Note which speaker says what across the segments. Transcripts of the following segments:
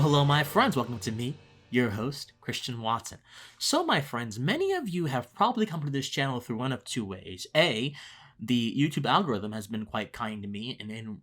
Speaker 1: Hello, my friends. Welcome to me, your host, Christian Watson. So, my friends, many of you have probably come to this channel through one of two ways. A, the YouTube algorithm has been quite kind to me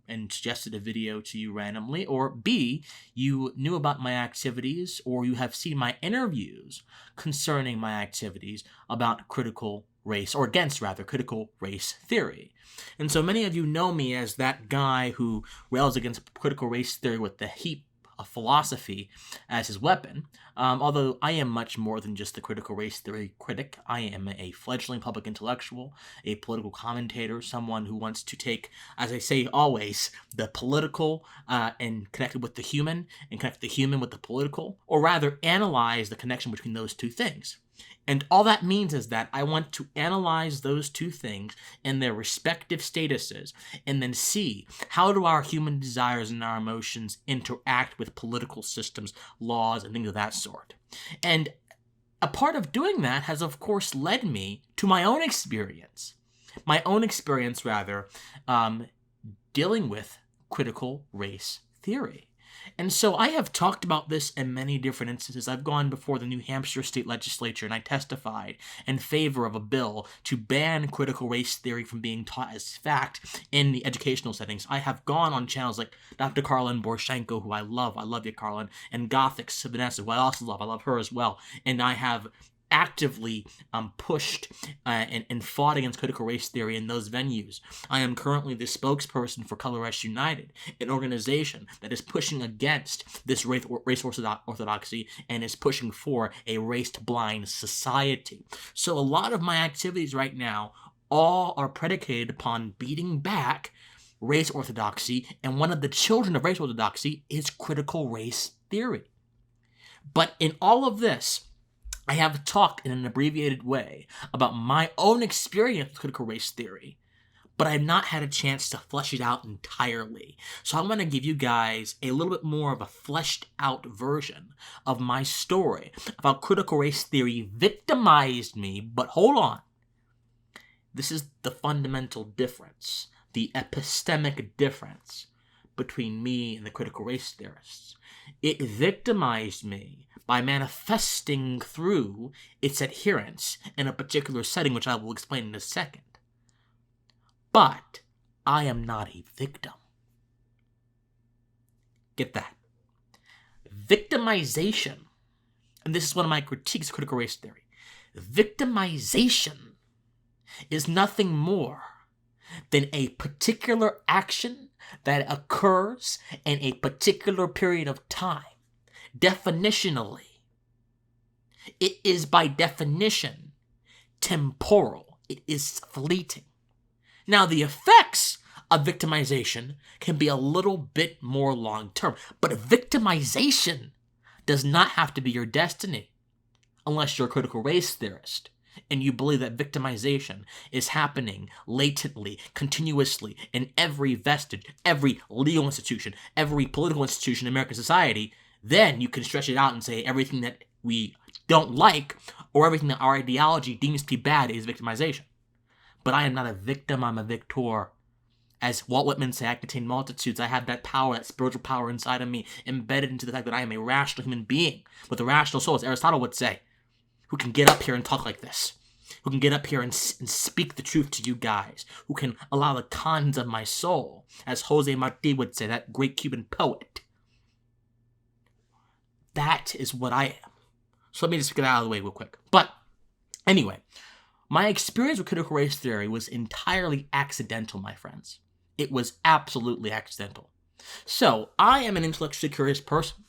Speaker 1: and suggested a video to you randomly. Or B, you knew about my activities or you have seen my interviews concerning my activities about critical race, or against rather, critical race theory. And so many of you know me as that guy who rails against critical race theory with the heap of philosophy as his weapon, although I am much more than just the critical race theory critic. I am a fledgling public intellectual, a political commentator, someone who wants to take, as I say always, the political and connect it with the human, and connect the human with the political, or rather analyze the connection between those two things. And all that means is that I want to analyze those two things in their respective statuses and then see how do our human desires and our emotions interact with political systems, laws, and things of that sort. And a part of doing that has, of course, led me to my own experience. Dealing with critical race theory. And so I have talked about this in many different instances. I've gone before the New Hampshire state legislature and I testified in favor of a bill to ban critical race theory from being taught as fact in the educational settings. I have gone on channels like Dr. Carlin Borshenko, who I love you, Carlin, and Gothic Vanessa, who I also love her as well. And I have actively pushed and fought against critical race theory in those venues. I am currently the spokesperson for Color Us United, an organization that is pushing against this race orthodoxy and is pushing for a race-blind society. So a lot of my activities right now all are predicated upon beating back race orthodoxy, and one of the children of race orthodoxy is critical race theory. But in all of this, I have talked in an abbreviated way about my own experience with critical race theory, but I've not had a chance to flesh it out entirely. So I'm going to give you guys a little bit more of a fleshed out version of my story about critical race theory victimized me, but hold on. This is the fundamental difference, the epistemic difference between me and the critical race theorists. It victimized me by manifesting through its adherence in a particular setting, which I will explain in a second. But I am not a victim. Get that. Victimization, and this is one of my critiques of critical race theory, victimization is nothing more than a particular action that occurs in a particular period of time. Definitionally, it is by definition temporal. It is fleeting. Now, the effects of victimization can be a little bit more long-term, but victimization does not have to be your destiny unless you're a critical race theorist and you believe that victimization is happening latently, continuously, in every vestige, every legal institution, every political institution in American society. Then you can stretch it out and say everything that we don't like or everything that our ideology deems to be bad is victimization. But I am not a victim, I'm a victor. As Walt Whitman said, I contain multitudes. I have that power, that spiritual power inside of me, embedded into the fact that I am a rational human being with a rational soul, as Aristotle would say, who can get up here and talk like this, who can get up here and speak the truth to you guys, who can allow the contents of my soul, as Jose Marti would say, that great Cuban poet. That is what I am. So let me just get that out of the way real quick. But anyway, my experience with critical race theory was entirely accidental, my friends. It was absolutely accidental. So I am an intellectually curious person.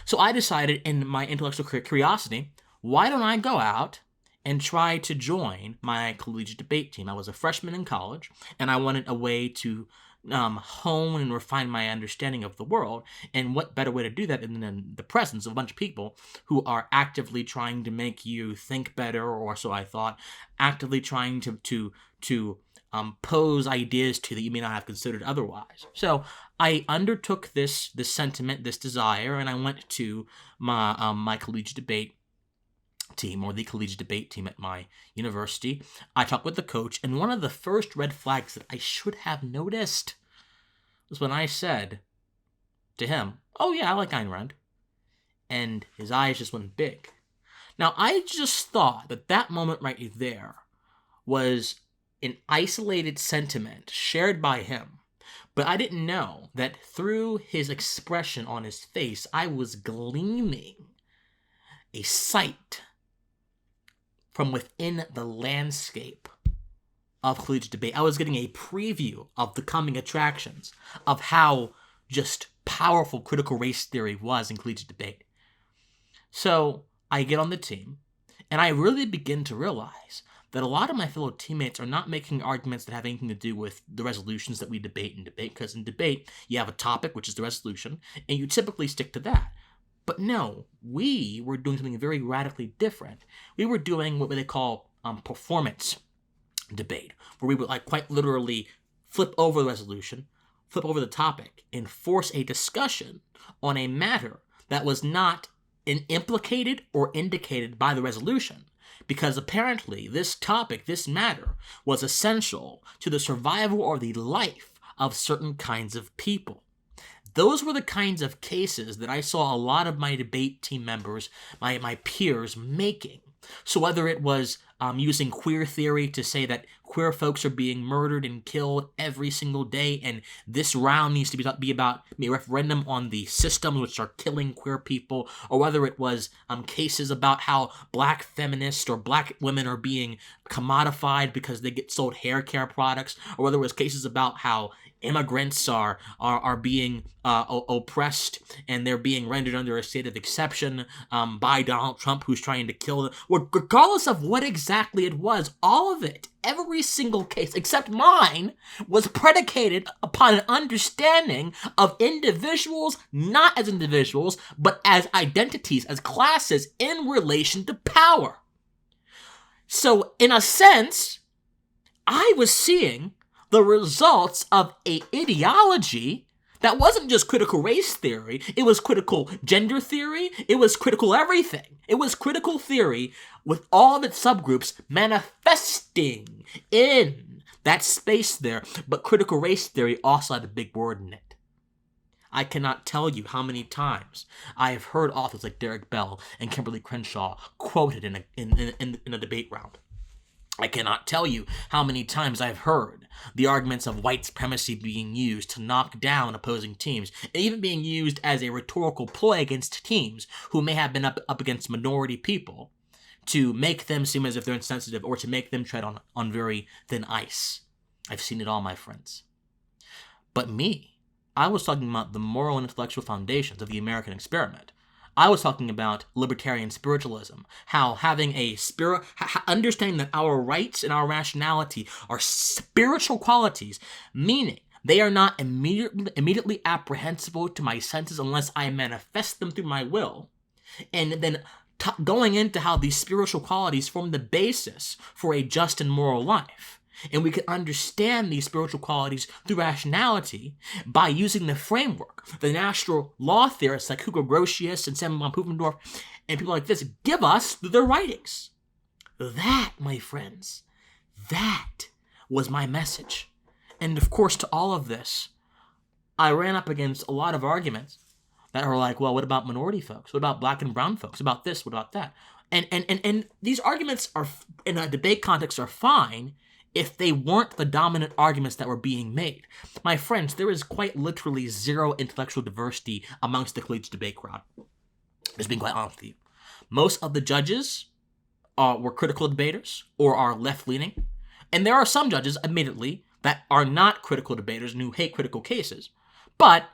Speaker 1: So I decided in my intellectual curiosity, why don't I go out and try to join my collegiate debate team? I was a freshman in college, and I wanted a way to hone and refine my understanding of the world. And what better way to do that than in the presence of a bunch of people who are actively trying to make you think better, or so I thought, actively trying to pose ideas to you that you may not have considered otherwise. So I undertook this sentiment, this desire, and I went to my collegiate debate team, or the collegiate debate team at my university. I talked with the coach, and one of the first red flags that I should have noticed was when I said to him, "Oh yeah, I like Ayn Rand." and his eyes just went big. Now, I just thought that that moment right there was an isolated sentiment shared by him, but I didn't know that through his expression on his face, I was gleaning a sight from within the landscape of collegiate debate. I was getting a preview of the coming attractions of how just powerful critical race theory was in collegiate debate. So I get on the team, and I really begin to realize that a lot of my fellow teammates are not making arguments that have anything to do with the resolutions that we debate in debate, because in debate, you have a topic, which is the resolution, and you typically stick to that. But no, we were doing something very radically different. We were doing what they call performance debate, where we would quite literally flip over the resolution, flip over the topic, and force a discussion on a matter that was not implicated or indicated by the resolution, because apparently this topic, this matter, was essential to the survival or the life of certain kinds of people. Those were the kinds of cases that I saw a lot of my debate team members, my peers, making. So whether it was using queer theory to say that queer folks are being murdered and killed every single day, and this round needs to be about a referendum on the systems which are killing queer people, or whether it was cases about how black feminists or black women are being commodified because they get sold hair care products, or whether it was cases about how immigrants are being oppressed and they're being rendered under a state of exception by Donald Trump, who's trying to kill them. Regardless of what exactly it was, all of it, every single case except mine, was predicated upon an understanding of individuals not as individuals, but as identities, as classes in relation to power. So, in a sense, I was seeing the results of a ideology that wasn't just critical race theory, it was critical gender theory, it was critical everything. It was critical theory with all of its subgroups manifesting in that space there, but critical race theory also had a big word in it. I cannot tell you how many times I have heard authors like Derek Bell and Kimberly Crenshaw quoted in a debate round. I cannot tell you how many times I've heard the arguments of white supremacy being used to knock down opposing teams, and even being used as a rhetorical ploy against teams who may have been up against minority people to make them seem as if they're insensitive or to make them tread on very thin ice. I've seen it all, my friends. But me, I was talking about the moral and intellectual foundations of the American experiment. I was talking about libertarian spiritualism, how having a understanding that our rights and our rationality are spiritual qualities, meaning they are not immediately apprehensible to my senses unless I manifest them through my will, and then going into how these spiritual qualities form the basis for a just and moral life. And we can understand these spiritual qualities through rationality by using the framework the natural law theorists like Hugo Grotius and Samuel von Pufendorf and people like this give us through their writings. That, my friends, that was my message. And of course, to all of this, I ran up against a lot of arguments that are like, well, what about minority folks? What about black and brown folks? What about this? What about that? And these arguments are, in a debate context, are fine if they weren't the dominant arguments that were being made. My friends, there is quite literally zero intellectual diversity amongst the collegiate debate crowd. Just being quite honest with you. Most of the judges were critical debaters or are left-leaning. And there are some judges, admittedly, that are not critical debaters and who hate critical cases. But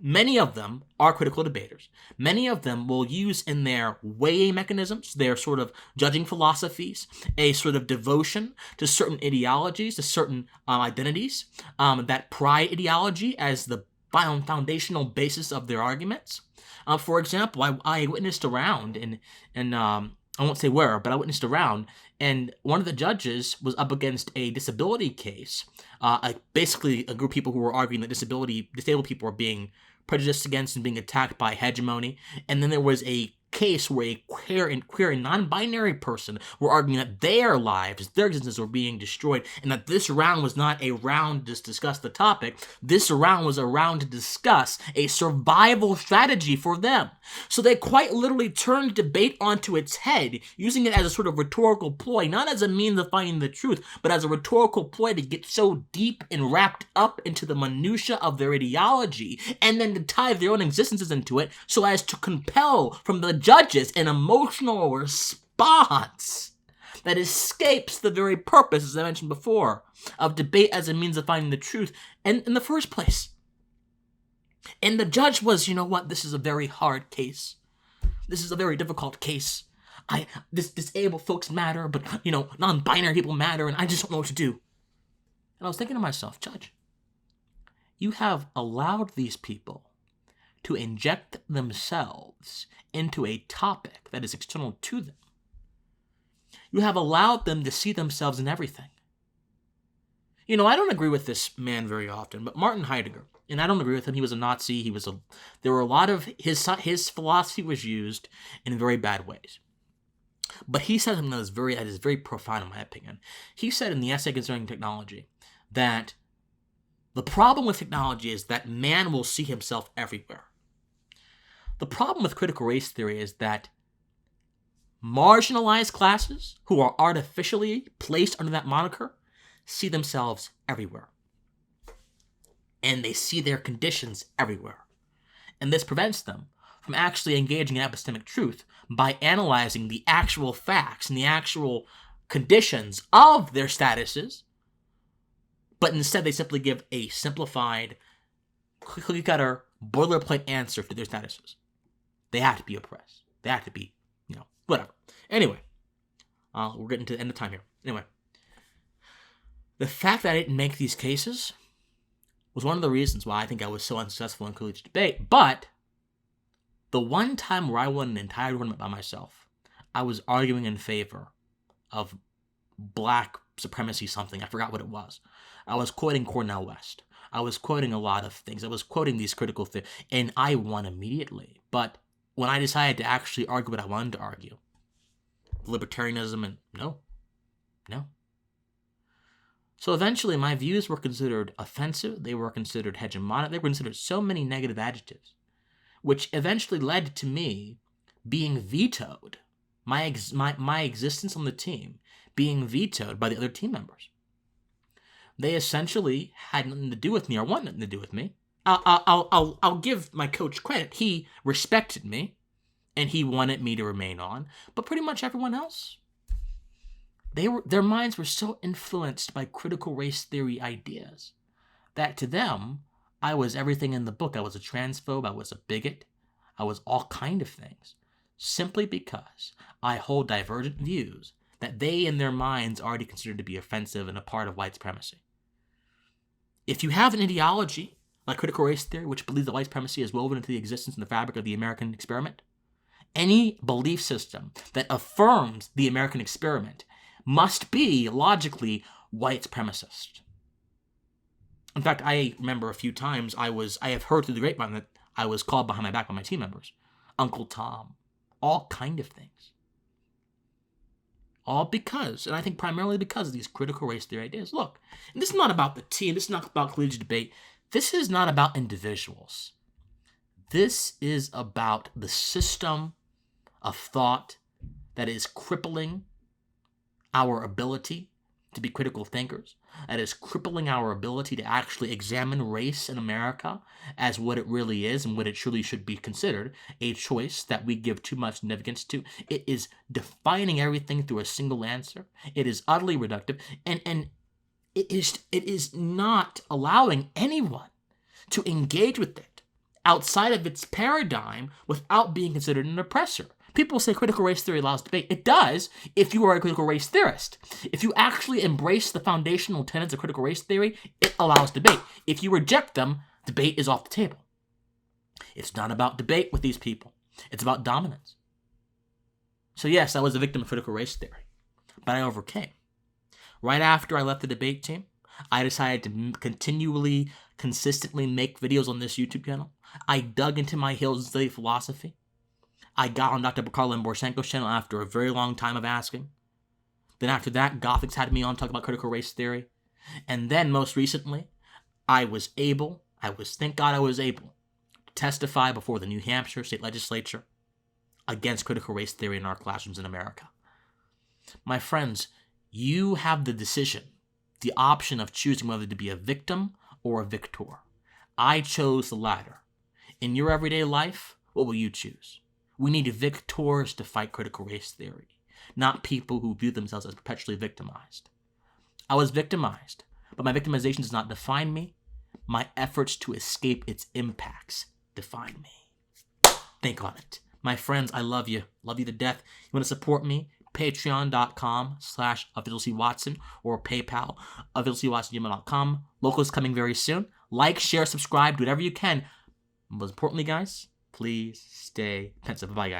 Speaker 1: many of them are critical debaters. Many of them will use in their weighing mechanisms, their sort of judging philosophies, a sort of devotion to certain ideologies, to certain identities, that pride ideology as the foundational basis of their arguments. For example, I witnessed a round, and I won't say where, but I witnessed a round, and one of the judges was up against a disability case. Basically, a group of people who were arguing that disabled people are being prejudiced against and being attacked by hegemony. And then there was a case where a queer and non-binary person were arguing that their lives, their existences were being destroyed, and that this round was not a round to discuss the topic. This round was a round to discuss a survival strategy for them. So they quite literally turned debate onto its head, using it as a sort of rhetorical ploy, not as a means of finding the truth, but as a rhetorical ploy to get so deep and wrapped up into the minutia of their ideology, and then to tie their own existences into it so as to compel from the judges an emotional response that escapes the very purpose, as I mentioned before, of debate as a means of finding the truth in the first place. And the judge was, you know what, this is a very hard case. This is a very difficult case. This disabled folks matter, but, non-binary people matter, and I just don't know what to do. And I was thinking to myself, Judge, you have allowed these people to inject themselves into a topic that is external to them. You have allowed them to see themselves in everything. I don't agree with this man very often, but Martin Heidegger, and I don't agree with him. He was a Nazi. There were a lot of his philosophy was used in very bad ways. But he said something that is very profound in my opinion. He said in the essay concerning technology that the problem with technology is that man will see himself everywhere. The problem with critical race theory is that marginalized classes who are artificially placed under that moniker see themselves everywhere. And they see their conditions everywhere. And this prevents them from actually engaging in epistemic truth by analyzing the actual facts and the actual conditions of their statuses, but instead they simply give a simplified, cookie-cutter, boilerplate answer to their statuses. They have to be oppressed. They have to be, whatever. Anyway, we're getting to the end of time here. Anyway, the fact that I didn't make these cases was one of the reasons why I think I was so unsuccessful in collegiate debate. But the one time where I won an entire tournament by myself, I was arguing in favor of black supremacy something. I forgot what it was. I was quoting Cornel West. I was quoting a lot of things. I was quoting these critical things, and I won immediately. But when I decided to actually argue what I wanted to argue, libertarianism and no. So eventually my views were considered offensive, they were considered hegemonic, they were considered so many negative adjectives, which eventually led to me being vetoed, my existence on the team being vetoed by the other team members. They essentially had nothing to do with me or want nothing to do with me. I'll give my coach credit. He respected me, and he wanted me to remain on. But pretty much everyone else, their minds were so influenced by critical race theory ideas that to them, I was everything in the book. I was a transphobe. I was a bigot. I was all kind of things, simply because I hold divergent views that they in their minds already considered to be offensive and a part of white supremacy. If you have an ideology like critical race theory, which believes that white supremacy is woven into the existence and the fabric of the American experiment, any belief system that affirms the American experiment must be logically white supremacist. In fact, I remember a few times I have heard through the grapevine that I was called behind my back by my team members, Uncle Tom, all kind of things. All because, and I think primarily because of these critical race theory ideas. Look, and this is not about the team, this is not about collegiate debate, this is not about individuals. This is about the system of thought that is crippling our ability to be critical thinkers, that is crippling our ability to actually examine race in America as what it really is and what it truly should be considered, a choice that we give too much significance to. It is defining everything through a single answer. It is utterly reductive, and it is not allowing anyone to engage with it outside of its paradigm without being considered an oppressor. People say critical race theory allows debate. It does if you are a critical race theorist. If you actually embrace the foundational tenets of critical race theory, it allows debate. If you reject them, debate is off the table. It's not about debate with these people. It's about dominance. So yes, I was a victim of critical race theory, but I overcame. Right after I left the debate team, I decided to consistently make videos on this YouTube channel. I dug into my heels and studied philosophy. I got on Dr. Karl Borshenko's channel after a very long time of asking. Then after that, Gothics had me on talking about critical race theory. And then most recently, thank God I was able to testify before the New Hampshire state legislature against critical race theory in our classrooms in America. My friends, you have the decision, the option of choosing whether to be a victim or a victor. I chose the latter. In your everyday life, what will you choose? We need victors to fight critical race theory, not people who view themselves as perpetually victimized. I was victimized, but my victimization does not define me. My efforts to escape its impacts define me. Think on it. My friends, I love you. Love you to death. You want to support me? Patreon.com/officialcwatson or PayPal, officialcwatson@gmail.com. Local is coming very soon. Like, share, subscribe, do whatever you can. Most importantly, guys, please stay pensive. Bye, guys.